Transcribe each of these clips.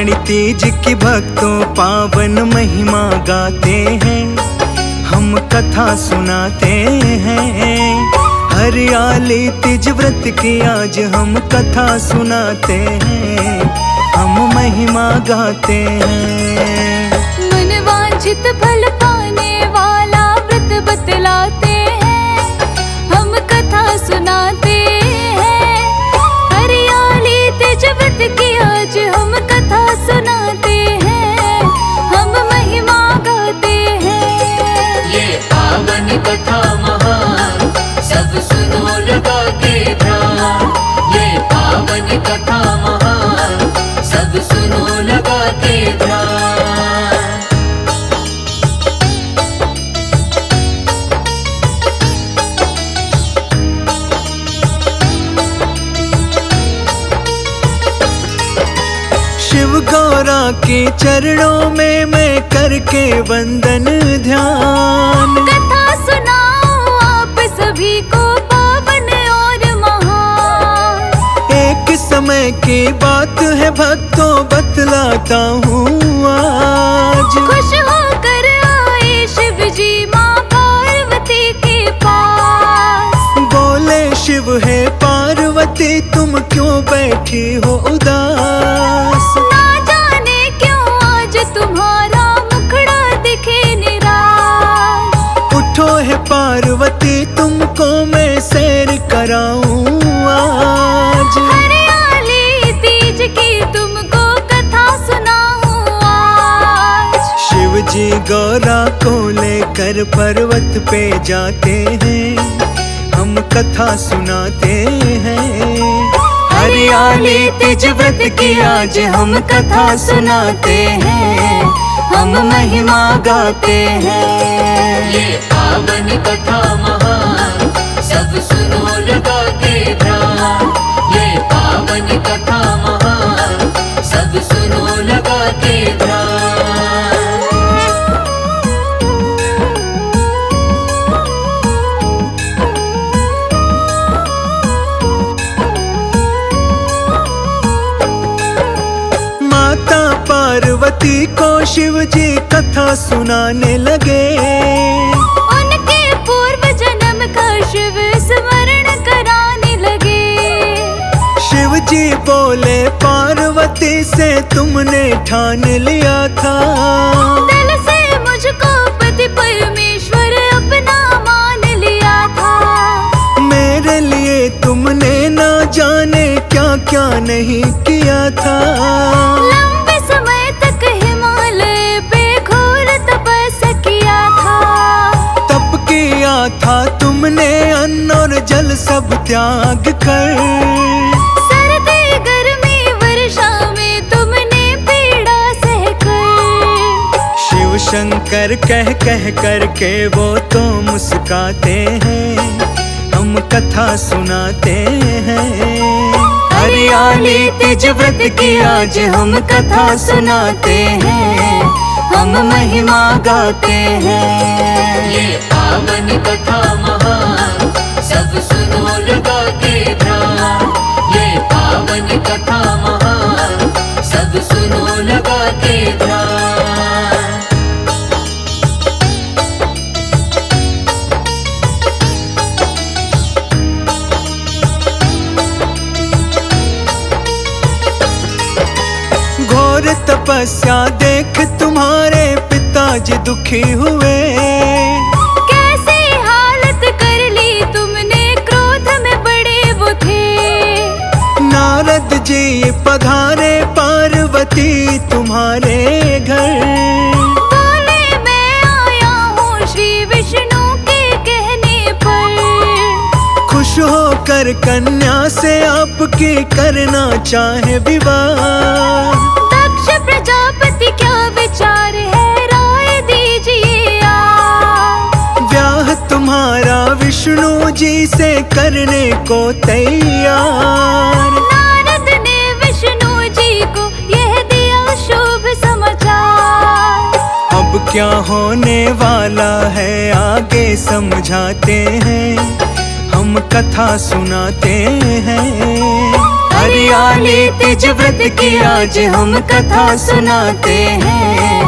श्रावण तीज की भक्तों पावन महिमा गाते हैं, हम कथा सुनाते हैं। हरियाली तीज व्रत की आज हम कथा सुनाते हैं, हम महिमा गाते हैं। मन वांछित फल पाने वाला व्रत बतलाते हैं, हम कथा सुनाते हैं। हरियाली तीज व्रत की आज हम कथा सुनाते हैं, हम महिमा गाते हैं। ये पावन कथा महान सब सुनो लगा के ध्यान। ये पावन कथा महान सब सुनो लगा के ध्यान। शिव गौरा के चरणों में मैं करके वंदन ध्यान, कथा सुनाओ आप सभी को पावन और महान। एक समय की बात है भक्तों बतलाता हूँ आज। खुश होकर आए शिव जी माँ पार्वती के पास। बोले शिव है पार्वती तुम क्यों बैठी हो उदास। ना जाने क्यों आज तुम्हारा मुखड़ा दिखे निराश। उठो है पार्वती तुमको मैं सैर कराऊं आज। हरियाली तीज की तुमको कथा सुनाऊं आज। शिव जी गौरा को लेकर पर्वत पे जाते हैं, हम कथा सुनाते हैं। हरियाली तीज व्रत की आज हम कथा सुनाते हैं, हम महिमा गाते हैं। ये पावन कथा महान सब सुनो लगा के ध्यान। ये पावन कथा महान सब सुनो लगा के ध्यान। माता पार्वती को शिव जी कथा सुनाने लगे, उनके पूर्व जन्म का शिव स्मरण कराने लगे। शिव जी बोले पार्वती से तुमने ठान लिया था, दिल से मुझको पति परमेश्वर अपना मान लिया था। मेरे लिए तुमने ना जाने क्या क्या नहीं किया था। लंबे समय तक हिमालय पे घोर तपस्या किया था। तप किया था तुमने अन्न और जल सब त्याग कर। सर्दी गर्मी वर्षा में तुमने पीड़ा सहकर। शिव शंकर कह कह करके वो तो मुस्काते हैं, हम कथा सुनाते हैं। हरियाली तीज व्रत की आज हम कथा सुनाते हैं, हम महिमा गाते हैं। ये पावन कथा महान सब सुनो लगा के ध्यान। ये पावन कथा महान सब सुनो लगा के ध्यान। घोर तपस्या देख तुम्हारे पिताजी दुखी हुए। कैसी हालत कर ली तुमने, क्रोध में बड़े वो थे। नारद जी पधारे पार्वती तुम्हारे घर। बोले मैं आया हूँ श्री विष्णु के कहने पर। खुश होकर कन्या से आपकी करना चाहे विवाह। दक्ष प्रजापति क्या विचार है राय दीजिए आप। ब्याह तुम्हारा विष्णु जी से करने को तैयार। नारद ने विष्णु जी को यह दिया शुभ समाचार। अब क्या होने वाला है आगे समझाते हैं, हम कथा सुनाते हैं। हरियाली तीज व्रत की आज हम कथा सुनाते हैं,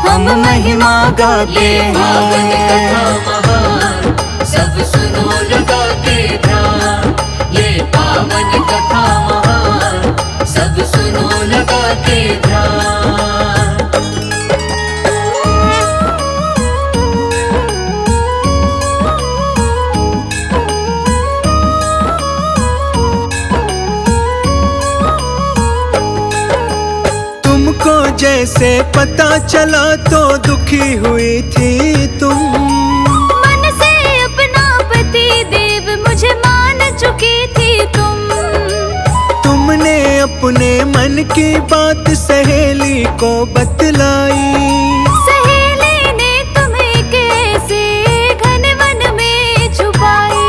हम महिमा गाते पावन कथा हैं। महान सब सुनो लगा के ध्यान, ये पावन कथा महान सब सुनो लगा के ध्यान। तुमको जैसे पता चला तो दुखी हुई थी तुम, मन से अपना पति देव मुझे मान चुकी थी तुम। तुमने अपने मन की बात सहेली को बतलाई, सहेली ने तुम्हें कैसे घन वन में छुपाई,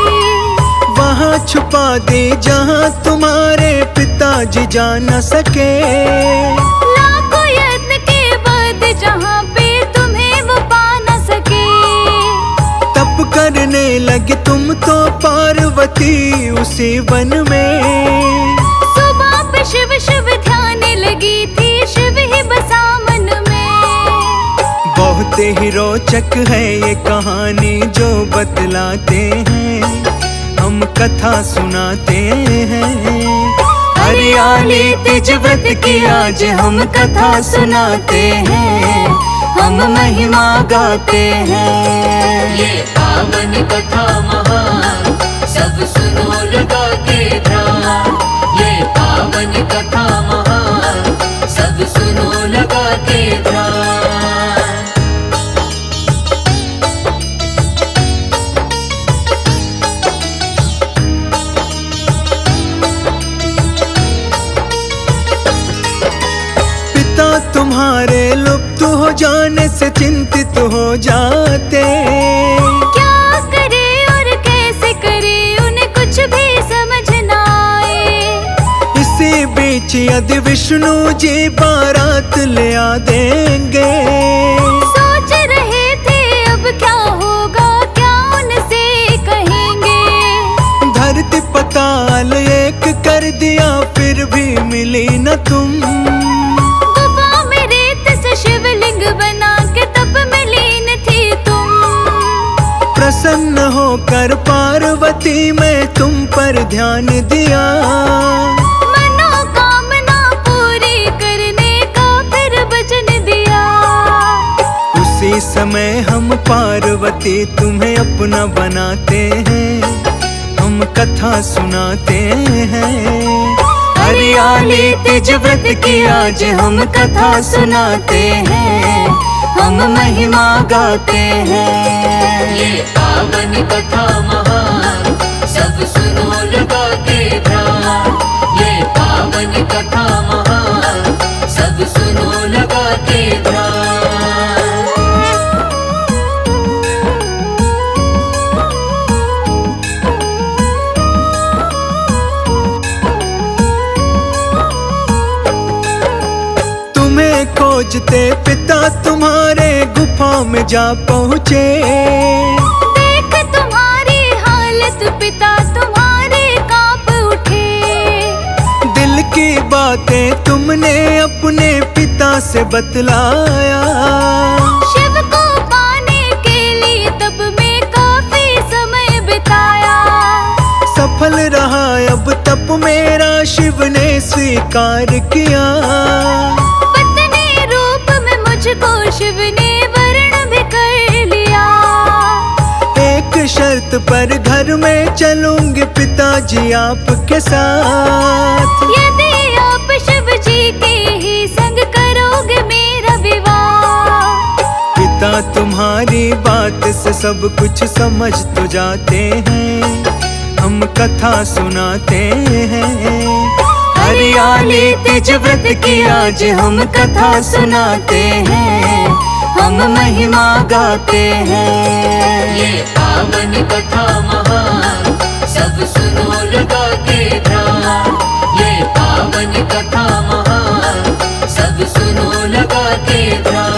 वहाँ छुपा दी जहाँ तुम्हारे पिताजी जा न सके। लाखों यत्न के बाद जहाँ पे तुम्हें वो पा न सके। तप करने लगे तुम तो पार्वती उसी वन में, सुबह पे शिव शिव ध्यान लगी थी, शिव ही बसा मन में। बहुत ही रोचक है ये कहानी जो बतलाते हैं, हम कथा सुनाते हैं। हरियाली तीज व्रत की आज हम कथा सुनाते हैं, हम महिमा गाते हैं। ये पावन कथा महान सब सुनो लगा के ध्यान, ये पावन कथा महान सब सुनो लगा के ध्यान। पिता तुम्हारे लुप्त हो जाने से चिंतित हो जाते, क्या करे और कैसे करे उन्हें कुछ भी समझ ना आए। इसी बीच यदि विष्णु जी बारात ले आ देंगे, सोच रहे थे अब क्या होगा, क्या उनसे कहेंगे। धरती पताल एक कर दिया फिर भी मिली न तुम, गुफा में रेत से शिवलिंग बना के तप में लीन थी तुम। प्रसन्न होकर पार्वती मैं तुम पर ध्यान दिया, मनोकामना पूरी करने का फिर वचन दिया। उसी समय हम पार्वती तुम्हें अपना बनाते हैं, हम कथा सुनाते हैं। हरियाली तीज व्रत की आज हम कथा सुनाते हैं, हम महिमा गाते हैं। ये पावन कथा महान सब सुनो लगा के ध्यान, ये पावन कथा महान सब सुनो लगा के ध्यान। तुम्हें खोजते पिता तुम्हारे गुफा में जा पहुँचे, देख तुम्हारी हालत पिता तुम्हारे कांप उठे। दिल की बातें तुमने अपने पिता से बतलाया, शिव को पाने के लिए तब में काफी समय बिताया। सफल रहा अब तप मेरा शिव ने स्वीकार किया। पत्नी रूप में मुझको शिव ने वर्ण भी कर लिया। एक शर्त पर घर में चलूंगी पिताजी आपके साथ, यदि आप शिव जी के ही संग करोगे मेरा विवाह। पिता तुम्हारी बात से सब कुछ समझ तो जाते हैं, हम कथा सुनाते हैं। हरियाली तीज व्रत की आज हम कथा सुनाते हैं, हम महिमा गाते हैं। ये पावन कथा महान सब सुनो लगा के ध्यान, ये पावन कथा महान सब सुनो लगा के ध्यान।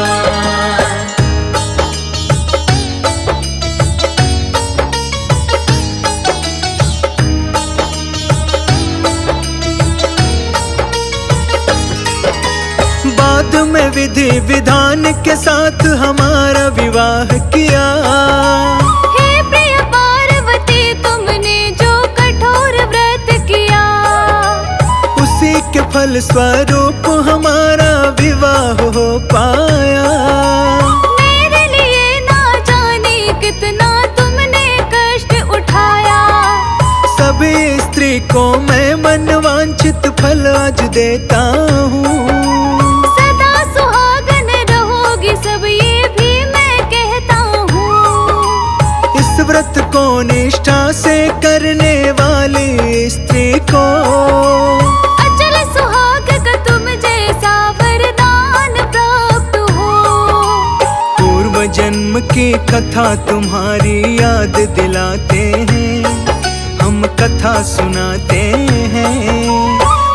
विधि विधान के साथ हमारा विवाह किया। हे प्रिय पार्वती तुमने जो कठोर व्रत किया, उसी के फल स्वरूप हमारा विवाह हो पाया। मेरे लिए ना जाने कितना तुमने कष्ट उठाया। सभी स्त्री को मैं मनवांछित फल आज देता हूँ। सदा सुहागन रहोगी सब ये भी मैं कहता हूँ। इस व्रत को निष्ठा से करने वाली स्त्री को अचल सुहाग का तुम जैसा वरदान प्राप्त हो। पूर्व जन्म की कथा तुम्हारी याद दिलाते हैं, हम कथा सुनाते हैं।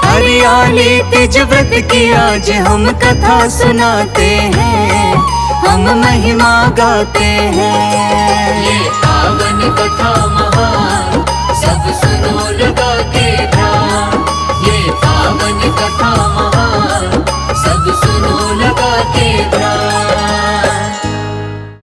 हरियाली तीज व्रत की आज हम कथा सुनाते हैं, हम महिमा गाते हैं। ये पावन कथा महान सब सुनो लगा के ध्यान। ये पावन कथा